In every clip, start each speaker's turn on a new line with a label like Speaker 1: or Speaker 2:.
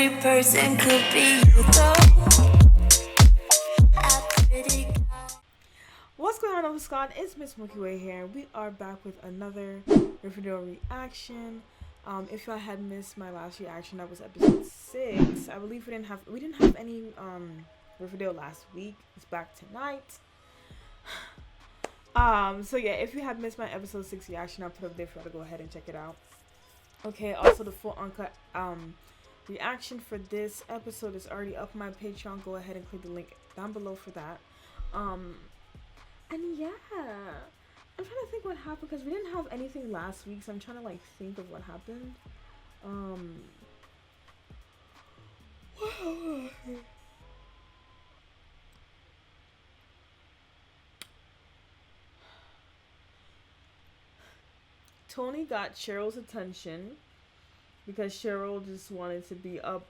Speaker 1: every person could be you though.
Speaker 2: What's going on, Scott? It's ms.Milkywayy here. We are back with another Riverdale reaction. If y'all had missed my last reaction, that was episode 6. I believe we didn't have any Riverdale last week. It's back tonight. So yeah, if you have missed my episode 6 reaction, I'll put up there for you to go ahead and check it out. Okay, also the full uncut reaction for this episode is already up on my Patreon. Go ahead and click the link down below for that. And yeah, I'm trying to think what happened because we didn't have anything last week, so I'm trying to like think of what happened. Tony got Cheryl's attention because Cheryl just wanted to be up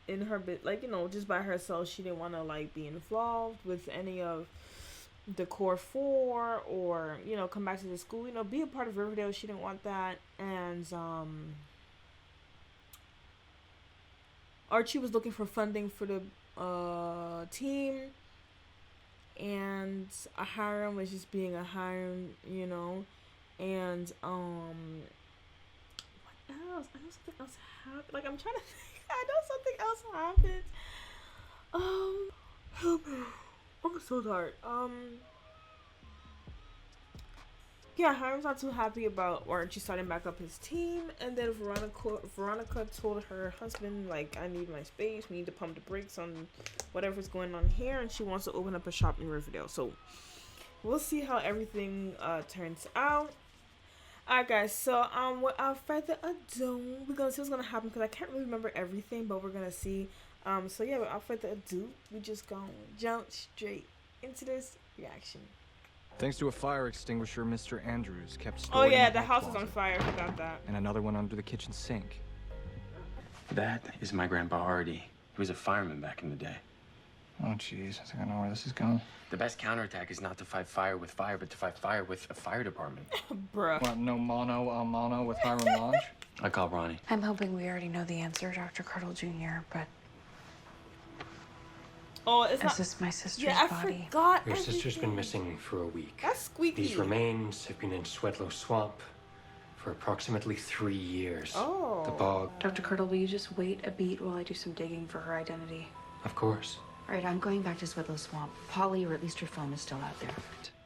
Speaker 2: in her bit, like, you know, just by herself. She didn't want to like be involved with any of the core 4 or, you know, come back to the school, you know, be a part of Riverdale. She didn't want that. And Archie was looking for funding for the team, and Hiram was just being a Hiram, you know. And what else? I know something else happened. Like, I'm trying to think. I know something else happened. Help me. I'm so tired. Yeah, Hiram's not too happy about Archie starting back up his team, and then Veronica told her husband, like, I need my space. We need to pump the brakes on whatever's going on here, and she wants to open up a shop in Riverdale. So we'll see how everything turns out. Alright, guys. So without further ado, we're gonna see what's gonna happen because I can't really remember everything, but we're gonna see. So yeah, without further ado, we just gonna jump straight into this reaction.
Speaker 3: Thanks to a fire extinguisher, Mr. Andrews kept stored.
Speaker 2: Oh yeah,
Speaker 3: in
Speaker 2: the house is
Speaker 3: closet.
Speaker 2: on fire. I forgot that.
Speaker 3: And another one under the kitchen sink.
Speaker 4: That is my grandpa Artie. He was a fireman back in the day.
Speaker 3: Oh jeez, I think I know where this is going.
Speaker 4: The best counterattack is not to fight fire with fire, but to fight fire with a fire department.
Speaker 2: Bruh.
Speaker 3: What, no mono a mono with Hiram Lodge?
Speaker 4: I call Ronnie.
Speaker 5: I'm hoping we already know the answer, Dr. Curdle Jr., but
Speaker 2: Oh, it's not.
Speaker 5: is this my sister's
Speaker 2: Yeah, I
Speaker 5: body?
Speaker 2: forgot.
Speaker 6: Your sister's been
Speaker 2: everything.
Speaker 6: missing for a week.
Speaker 2: That's squeaky.
Speaker 6: These remains have been in Swedlow Swamp for approximately 3 years.
Speaker 2: Oh.
Speaker 6: The bog,
Speaker 5: Dr. Curdle, will you just wait a beat while I do some digging for her identity?
Speaker 6: of course.
Speaker 5: All right, I'm going back to Swedlow Swamp. Polly, or at least her phone, is still out there.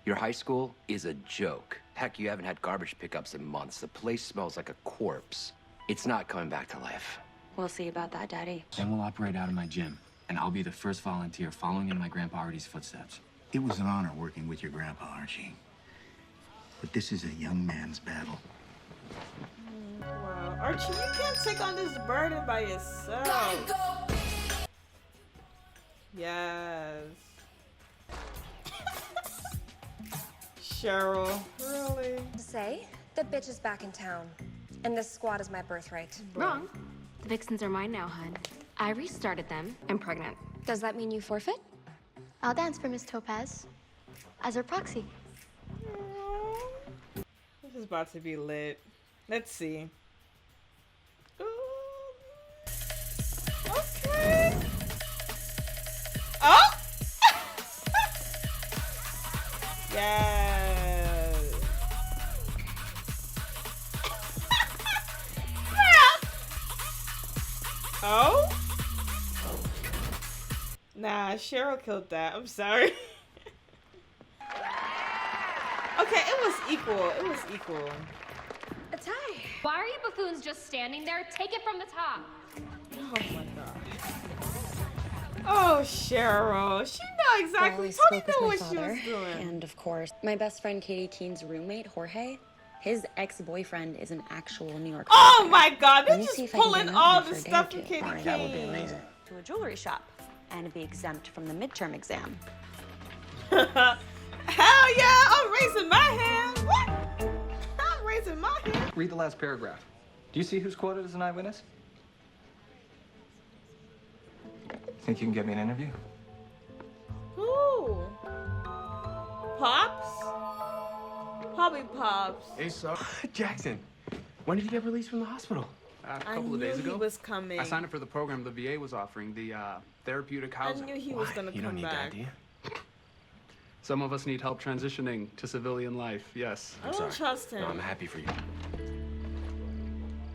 Speaker 7: Your high school is a joke. Heck, you haven't had garbage pickups in months. The place smells like a corpse. It's not coming back to life.
Speaker 5: We'll see about that, Daddy.
Speaker 4: Then we'll operate out of my gym, and I'll be the first volunteer following in my grandpa Artie's footsteps.
Speaker 8: It was an honor working with your grandpa, Archie. But this is a young man's battle.
Speaker 2: Wow, Archie, you can't take on this burden by yourself. Yes. Cheryl, really?
Speaker 9: Say, the bitch is back in town, and this squad is my birthright.
Speaker 10: Wrong. The Vixens are mine now, hun. I restarted them. I'm pregnant.
Speaker 9: Does that mean you forfeit?
Speaker 11: I'll dance for Miss Topaz as her proxy.
Speaker 2: This is about to be lit. Let's see. Okay. Oh! Yes. Oh? Nah, Cheryl killed that. I'm sorry. Okay, it was equal. It was equal.
Speaker 9: A tie.
Speaker 10: Why are you buffoons just standing there? Take it from the top.
Speaker 2: Oh my god. Oh, Cheryl. She know exactly.
Speaker 5: Well, I
Speaker 2: Tony
Speaker 5: spoke
Speaker 2: knew
Speaker 5: with
Speaker 2: what
Speaker 5: my
Speaker 2: she was
Speaker 5: father,
Speaker 2: doing.
Speaker 5: and of course, my best friend Katie Keene's roommate, Jorge. His ex-boyfriend is an actual New York.
Speaker 2: Oh my god,
Speaker 5: Let
Speaker 2: they're
Speaker 5: me
Speaker 2: just
Speaker 5: see if I can
Speaker 2: pulling
Speaker 5: get
Speaker 2: all
Speaker 5: out
Speaker 2: the
Speaker 5: for a day
Speaker 2: stuff
Speaker 5: or
Speaker 2: from
Speaker 5: two.
Speaker 2: Katie King.
Speaker 4: That would be amazing.
Speaker 5: To a jewelry shop and be exempt from the midterm exam.
Speaker 2: Hell yeah, I'm raising my hand. What? I'm raising my hand.
Speaker 3: Read the last paragraph. Do you see who's quoted as an eyewitness? Think you can get me an interview?
Speaker 2: Who? Pops? Probably Pops.
Speaker 4: Hey, son. Jackson, when did you get released from the hospital?
Speaker 12: A couple of days ago.
Speaker 2: He was coming.
Speaker 12: I signed up for the program the VA was offering, the therapeutic housing.
Speaker 2: I knew he was gonna come back.
Speaker 12: Some of us need help transitioning to civilian life, yes.
Speaker 2: I don't trust him.
Speaker 4: No, I'm happy for you.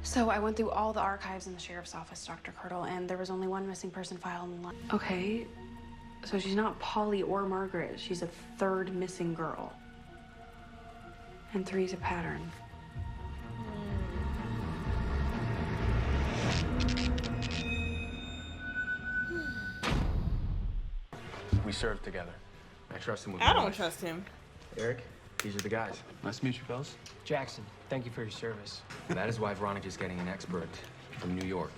Speaker 13: So I went through all the archives in the sheriff's office, Dr. Curdle, and there was only one missing person file in the line. Okay, so she's not Polly or Margaret. She's a third missing girl. And 3's a pattern.
Speaker 4: We served together. I trust him with
Speaker 2: I
Speaker 4: my
Speaker 2: don't
Speaker 4: life.
Speaker 2: trust him.
Speaker 4: Eric, these are the guys.
Speaker 6: Nice to meet you, fellas.
Speaker 14: Jackson, thank you for your service.
Speaker 4: That is why Veronica's getting an expert from New York.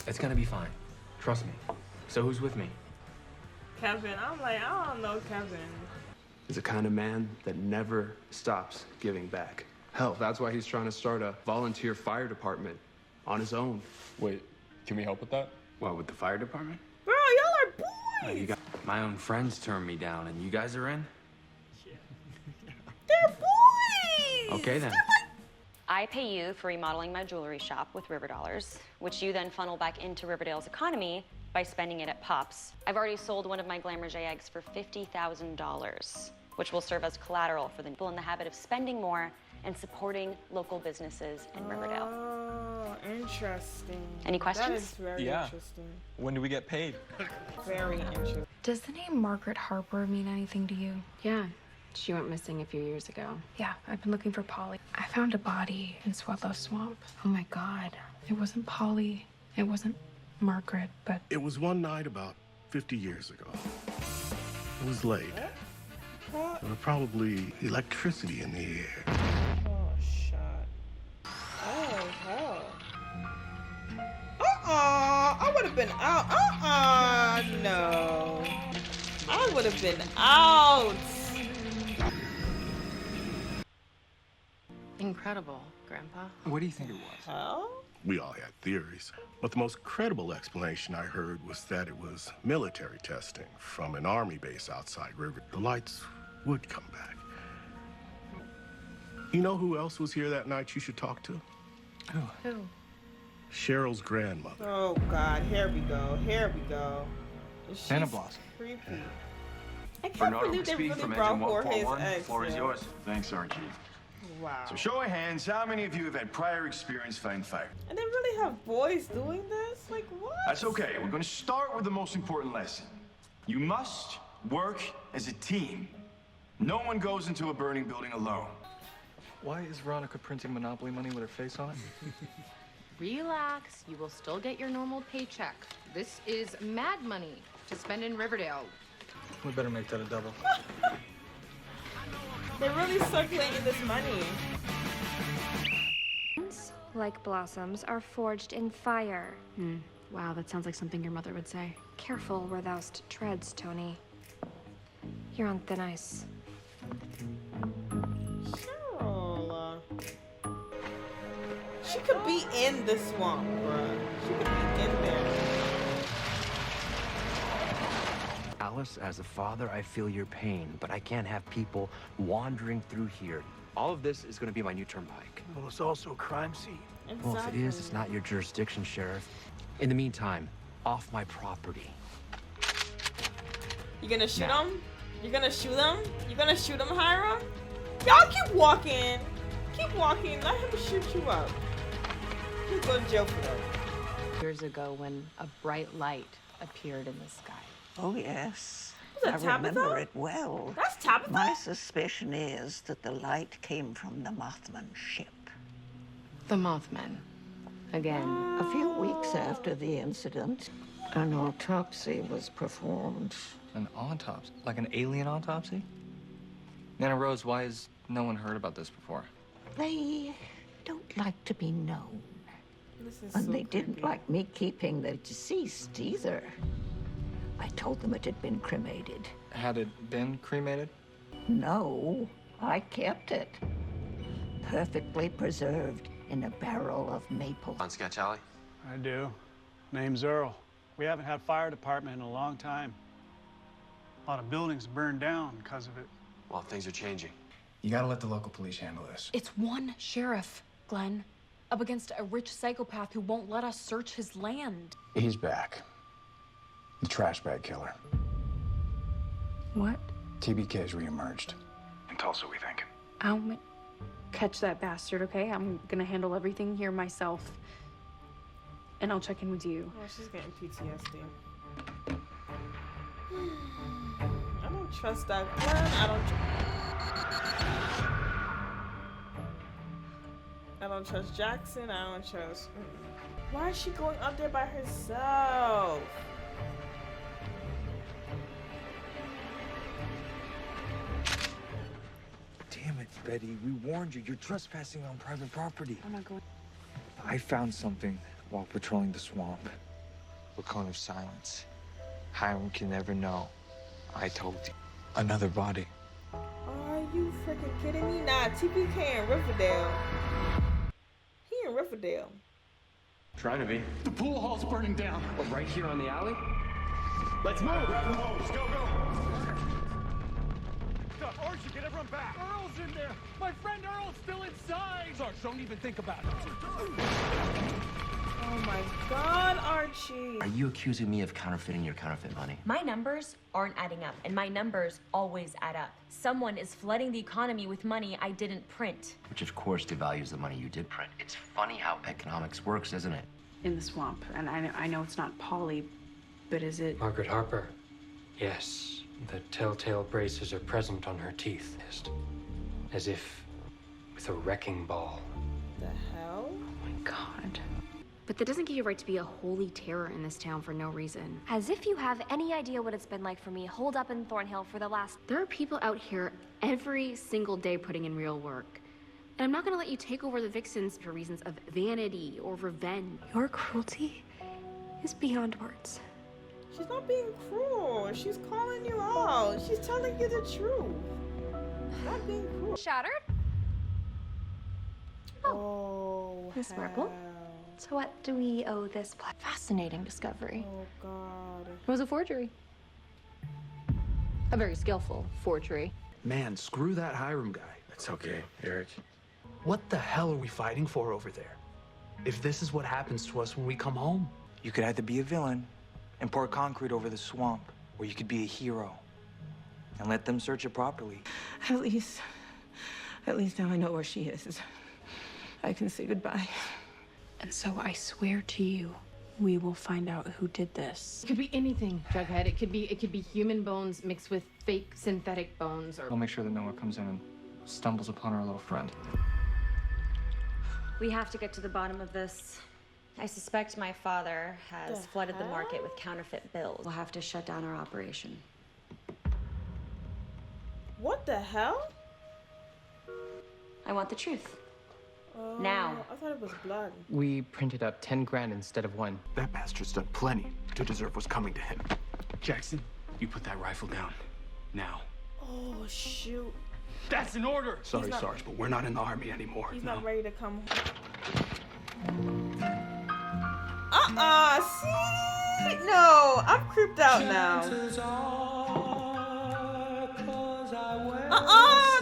Speaker 4: It's gonna be fine. Trust me. So who's with me?
Speaker 2: Kevin, I'm like, I don't know Kevin.
Speaker 12: He's the kind of man that never stops giving back. Hell, that's why he's trying to start a volunteer fire department on his own.
Speaker 6: Wait, can we help with that?
Speaker 12: What, with the fire department?
Speaker 2: Bro, y'all are boys.
Speaker 4: You got my own friends turned me down, and you guys are in?
Speaker 2: They're boys.
Speaker 4: Okay then.
Speaker 5: I pay you for remodeling my jewelry shop with River Dollars, which you then funnel back into Riverdale's economy by spending it at Pops. I've already sold one of my Glamour eggs for $50,000, which will serve as collateral for the people in the habit of spending more and supporting local businesses in Riverdale.
Speaker 2: Oh, interesting.
Speaker 5: Any questions?
Speaker 2: That is very interesting.
Speaker 6: When do we get paid?
Speaker 2: Very interesting.
Speaker 13: Does the name Margaret Harper mean anything to you?
Speaker 10: Yeah, she went missing a few years ago.
Speaker 13: Yeah, I've been looking for Polly. I found a body in Swallow Swamp. Oh my God. It wasn't Polly. It wasn't Margaret, but...
Speaker 15: It was one night about 50 years ago. It was late. There was probably electricity in the air.
Speaker 2: Oh, shot. Oh, hell. I would have been out. No. I would have been out.
Speaker 10: Incredible, Grandpa.
Speaker 3: What do you think it was?
Speaker 2: Hell?
Speaker 15: We all had theories, but the most credible explanation I heard was that it was military testing from an army base outside River. The lights would come back. You know who else was here that night you should talk to?
Speaker 2: Who?
Speaker 15: Cheryl's grandmother.
Speaker 2: Oh, God. Here we go. Here we go.
Speaker 3: Santa Blossom.
Speaker 2: Creepy. I can't
Speaker 16: Bernardo
Speaker 2: believe they
Speaker 16: McSpeed
Speaker 2: really
Speaker 16: from
Speaker 2: brought
Speaker 16: Engine
Speaker 2: Jorge's
Speaker 16: 141.
Speaker 2: ex.
Speaker 16: Floor is
Speaker 2: yeah.
Speaker 16: yours. Thanks, Archie.
Speaker 2: Wow.
Speaker 16: So show of hands, how many of you have had prior experience fighting fire?
Speaker 2: And they really have boys doing this? Like, what?
Speaker 16: That's okay. We're going to start with the most important lesson. You must work as a team. No one goes into a burning building alone.
Speaker 3: Why is Veronica printing Monopoly money with her face on it?
Speaker 17: Relax, you will still get your normal paycheck. This is mad money to spend in Riverdale.
Speaker 3: We better make that a double.
Speaker 2: They're really circulating this money.
Speaker 18: Like blossoms, are forged in fire.
Speaker 10: Wow, that sounds like something your mother would say.
Speaker 18: Careful where thou treads, Tony. You're on thin ice.
Speaker 2: Cheryl. She could be in the swamp, bruh. She could be in there.
Speaker 7: Alice, as a father, I feel your pain, but I can't have people wandering through here. All of this is going to be my new turnpike.
Speaker 8: Well, it's also a crime scene.
Speaker 7: Well, if it is, it's not your jurisdiction, Sheriff. In the meantime, off my property.
Speaker 2: You gonna shoot him? You gonna shoot him? You gonna shoot him, Hiram? Y'all keep walking. Keep walking. Let him shoot you up. He'll go to jail for that.
Speaker 17: Years ago when a bright light appeared in the sky.
Speaker 19: Oh, yes.
Speaker 2: Was that
Speaker 19: I remember
Speaker 2: Tabitha?
Speaker 19: it well.
Speaker 2: That's Tabitha?
Speaker 19: My suspicion is that the light came from the Mothman ship.
Speaker 17: The Mothman. Again.
Speaker 19: A few weeks after the incident, an autopsy was performed.
Speaker 3: An autopsy? Like an alien autopsy? Nana Rose, why has no one heard about this before?
Speaker 19: They don't like to be known.
Speaker 2: This is
Speaker 19: And
Speaker 2: so
Speaker 19: they
Speaker 2: creepy.
Speaker 19: didn't like me keeping the deceased either. I told them it had been cremated.
Speaker 3: Had it been cremated?
Speaker 19: No, I kept it. Perfectly preserved in a barrel of maple.
Speaker 4: On Sketch Alley?
Speaker 20: I do. Name's Earl. We haven't had fire department in a long time. A lot of buildings burned down because of it.
Speaker 4: Well, things are changing.
Speaker 14: You gotta let the local police handle this.
Speaker 13: It's one sheriff, Glenn.
Speaker 21: up against a rich psychopath who won't let us search his land.
Speaker 12: He's back. The trash bag killer.
Speaker 13: What?
Speaker 12: TBK's reemerged. In Tulsa, we think.
Speaker 13: I'll catch that bastard, okay? I'm gonna handle everything here myself. And I'll check in with you.
Speaker 2: Oh, she's getting PTSD. I don't trust that Glenn. I don't trust Jackson. I don't trust. Why is she going up there by herself?
Speaker 3: Damn it, Betty. We warned you. You're trespassing on private property.
Speaker 13: I'm not going.
Speaker 3: I found something while patrolling the swamp. A cone of silence. Hiram can never know. I told you. Another body.
Speaker 2: Are you freaking kidding me? Nah, TPK in Riverdale. He in Riverdale.
Speaker 4: Trying to be.
Speaker 6: The pool hall's burning down.
Speaker 4: But right here on the alley?
Speaker 6: Let's move.
Speaker 16: Let's go.
Speaker 20: Archie, get everyone back. Earl's in there. My friend Earl's still inside. Sarge, don't even think about it.
Speaker 2: Oh my God, Archie.
Speaker 22: Are you accusing me of counterfeiting your counterfeit money?
Speaker 5: My numbers aren't adding up, and my numbers always add up. Someone is flooding the economy with money I didn't print.
Speaker 22: Which of course devalues the money you did print. It's funny how economics works, isn't it?
Speaker 13: In the swamp. And I know it's not Polly, but is it...
Speaker 6: Margaret Harper. Yes. The telltale braces are present on her teeth. As if with a wrecking ball.
Speaker 2: The hell?
Speaker 13: Oh my God.
Speaker 10: But that doesn't give you a right to be a holy terror in this town for no reason.
Speaker 18: As if you have any idea what it's been like for me holed up in Thornhill for the last...
Speaker 10: There are people out here every single day putting in real work. And I'm not gonna let you take over the Vixens for reasons of vanity or revenge.
Speaker 13: Your cruelty is beyond words.
Speaker 2: She's not being cruel. She's calling you out. She's telling you the truth. She's not being cruel.
Speaker 18: Shattered?
Speaker 2: Oh,
Speaker 18: Miss Marple? So what do we owe this fascinating discovery?
Speaker 2: Oh, God.
Speaker 21: It was a forgery. A very skillful forgery.
Speaker 12: Man, screw that Hiram guy.
Speaker 4: It's okay, Eric.
Speaker 12: What the hell are we fighting for over there? If this is what happens to us when we come home?
Speaker 3: You could either be a villain and pour concrete over the swamp, or you could be a hero and let them search it properly.
Speaker 23: At least now I know where she is. I can say goodbye.
Speaker 13: And so I swear to you, we will find out who did this.
Speaker 21: It could be anything, Jughead. It could be human bones mixed with fake synthetic bones, or...
Speaker 3: We'll make sure that no one comes in and stumbles upon our little friend.
Speaker 5: We have to get to the bottom of this. I suspect my father has flooded the market with counterfeit bills. We'll have to shut down our operation.
Speaker 2: What the hell?
Speaker 5: I want the truth.
Speaker 2: Oh,
Speaker 5: Now.
Speaker 2: I thought it was blood.
Speaker 14: We printed up 10 grand instead of 1.
Speaker 12: That bastard's done plenty to deserve what's coming to him. Jackson, you put that rifle down. Now.
Speaker 2: Oh, shoot.
Speaker 12: That's an order! Sorry, Sarge, but we're not in the army anymore.
Speaker 2: He's
Speaker 12: no.
Speaker 2: not ready to come. See? No, I'm creeped out now.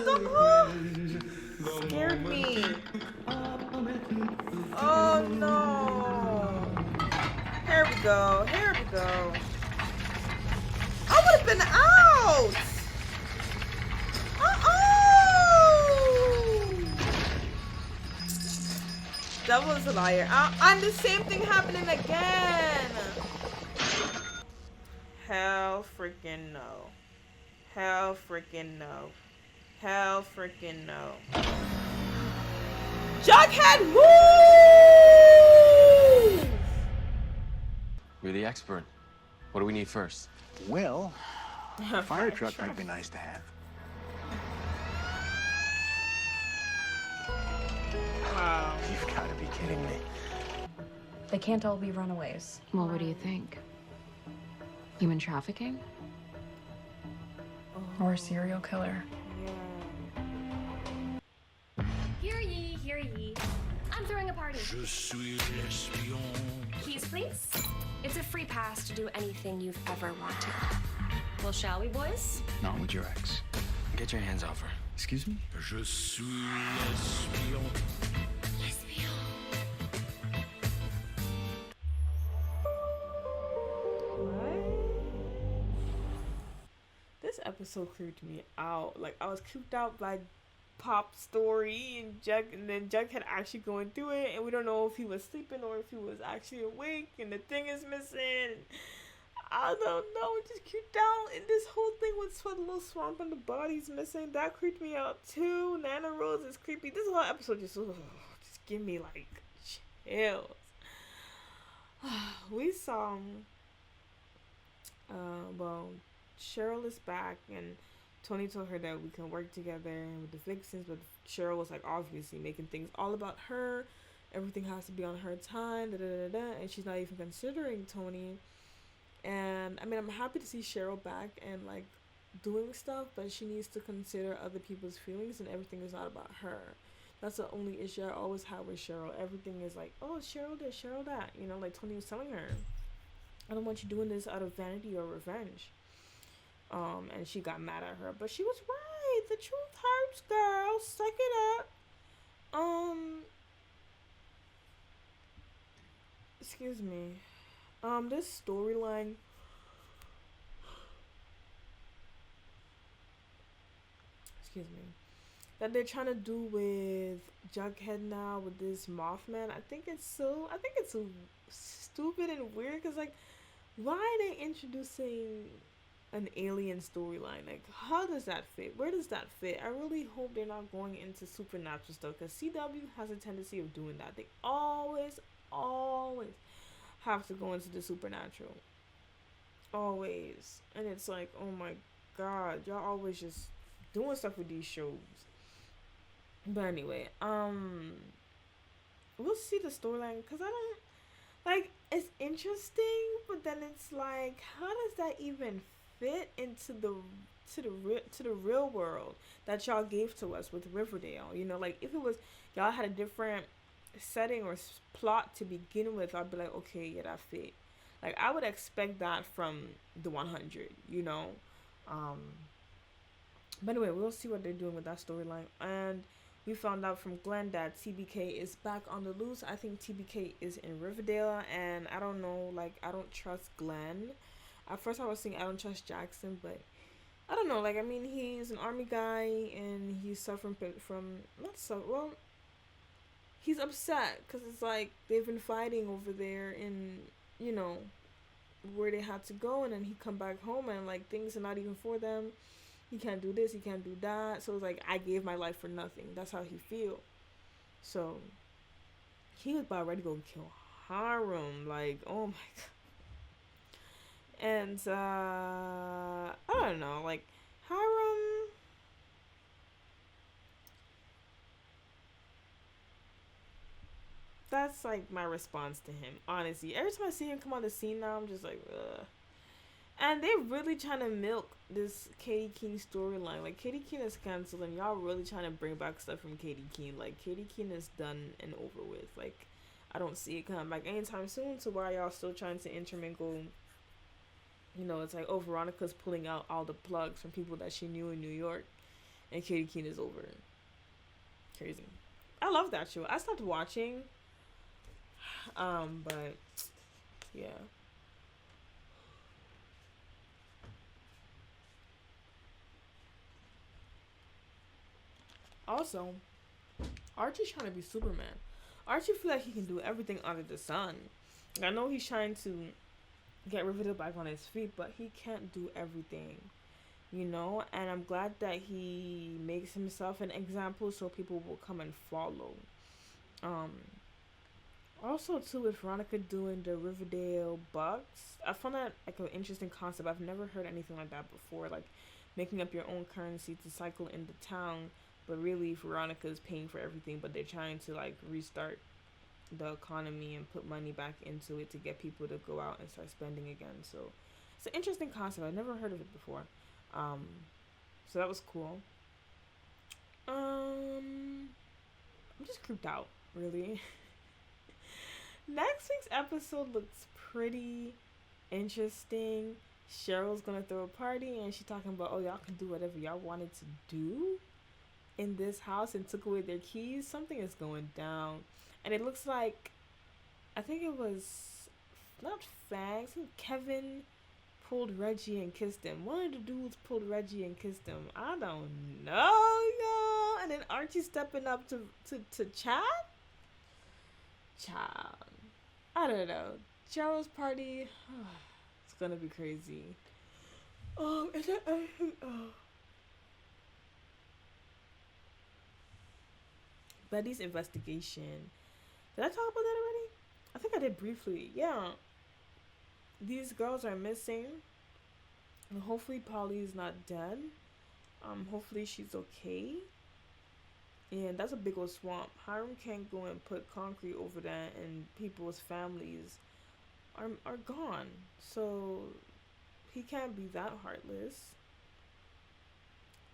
Speaker 2: Don't scared me. Oh no. Here we go. I would have been out. Devil's a liar. And the same thing happening again. Hell freaking no. Hell freaking no. Hell freaking no. Jughead, move!
Speaker 4: You're the expert. What do we need first?
Speaker 8: Well, a fire truck might be nice to have.
Speaker 2: Wow.
Speaker 8: You've got to be kidding me.
Speaker 5: They can't all be runaways.
Speaker 10: Well, what do you think? Human trafficking?
Speaker 13: Or a serial killer.
Speaker 18: Hear ye, hear ye. I'm throwing a party. Je suis l'espion. Keys, please. It's a free pass to do anything you've ever wanted.
Speaker 5: Well, shall we, boys?
Speaker 8: Not with your ex.
Speaker 4: Get your hands off her.
Speaker 8: Excuse me?
Speaker 16: Je suis l'espion.
Speaker 18: L'espion.
Speaker 2: This episode creeped me out. Like I was creeped out by Pop's story and then Jughead actually going through it, and we don't know if he was sleeping or if he was actually awake, and the thing is missing. I don't know, it just creeped out, and this whole thing with the little swamp and the body's missing, that creeped me out too. Nana Rose is creepy. This whole episode just give me like chills. We saw well, Cheryl is back, and Tony told her that we can work together with the Vixens, but Cheryl was like obviously making things all about her. Everything has to be on her time, and she's not even considering Tony. And I mean, I'm happy to see Cheryl back and like doing stuff, but she needs to consider other people's feelings, and everything is not about her. That's the only issue I always have with Cheryl. Everything is like, oh, Cheryl this, Cheryl that. You know, like Tony was telling her, I don't want you doing this out of vanity or revenge. And she got mad at her, but she was right. The truth hurts, girl. Suck it up. Excuse me. This storyline. Excuse me. That they're trying to do with Jughead now with this Mothman. I think it's so stupid and weird, because like, why are they introducing an alien storyline? Like, how does that fit? Where does that fit? I really hope they're not going into supernatural stuff, because CW has a tendency of doing that. They always have to go into the supernatural. Always. And it's like, oh my god, y'all always just doing stuff with these shows. But anyway, we'll see the storyline, because I don't like, it's interesting, but then it's like, how does that even fit into the real world that y'all gave to us with Riverdale? You know, like if it was y'all had a different setting or plot to begin with, I'd be like, okay, yeah, that fit. Like I would expect that from the 100, you know. But anyway, we'll see what they're doing with that storyline. And we found out from Glenn that TBK is back on the loose. I think TBK is in Riverdale, and I don't know, like I don't trust Glenn. At first I was saying I don't trust Jackson, but I don't know, like I mean, he's an army guy and he's suffering from he's upset because it's like they've been fighting over there in, you know, where they had to go, and then he come back home and like things are not even for them. He can't do this, he can't do that. So it's like, I gave my life for nothing. That's how he feel. So he was about ready to go kill Hiram. Like, oh my god. And I don't know, like Hiram, that's like my response to him, honestly. Every time I see him come on the scene now, I'm just like, ugh. And they're really trying to milk this Katie Keene storyline. Like, Katie Keene is canceled, and y'all really trying to bring back stuff from Katie Keene. Like, Katie Keene is done and over with. Like, I don't see it coming back anytime soon. So why y'all still trying to intermingle? You know, it's like, oh, Veronica's pulling out all the plugs from people that she knew in New York, and Katie Keene is over. Crazy. I love that show. I stopped watching. But yeah. Also, Archie's trying to be Superman. Archie feel like he can do everything under the sun. I know he's trying to get Riverdale back on his feet, but he can't do everything, you know? And I'm glad that he makes himself an example so people will come and follow. Also, too, with Veronica doing the Riverdale Bucks, I found that like an interesting concept. I've never heard anything like that before, like making up your own currency to cycle in the town. But really, Veronica's paying for everything, but they're trying to like restart the economy and put money back into it to get people to go out and start spending again. So it's an interesting concept. I've never heard of it before. So that was cool. I'm just creeped out, really. Next week's episode looks pretty interesting. Cheryl's gonna throw a party, and she's talking about, oh, y'all can do whatever y'all wanted to do in this house, and took away their keys. Something is going down, and it looks like, I think it was not Fangs, Kevin pulled Reggie and kissed him. One of the dudes pulled Reggie and kissed him. I don't know, y'all. And then Archie stepping up to chat? Child. I don't know. Cheryl's party. It's gonna be crazy. And then Betty's investigation. Did I talk about that already? I think I did briefly. Yeah. These girls are missing. And hopefully Polly's not dead. Hopefully she's okay. And that's a big old swamp. Hiram can't go and put concrete over that, and people's families are gone. So he can't be that heartless.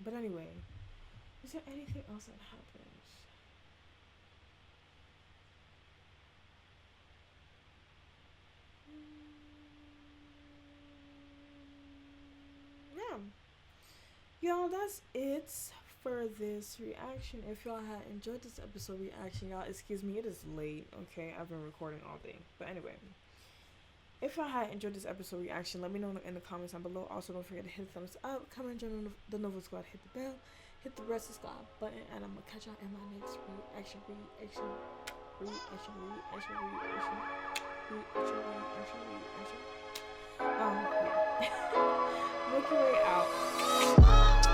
Speaker 2: But anyway, is there anything else that happens? Y'all, that's it for this reaction. If y'all had enjoyed this episode reaction, y'all, excuse me, it is late, okay? I've been recording all day. But anyway, if y'all had enjoyed this episode reaction, let me know in the comments down below. Also, don't forget to hit the thumbs up, comment, join the Nova Squad, hit the bell, hit the rest subscribe button, and I'm gonna catch y'all in my next reaction. Milky Way out.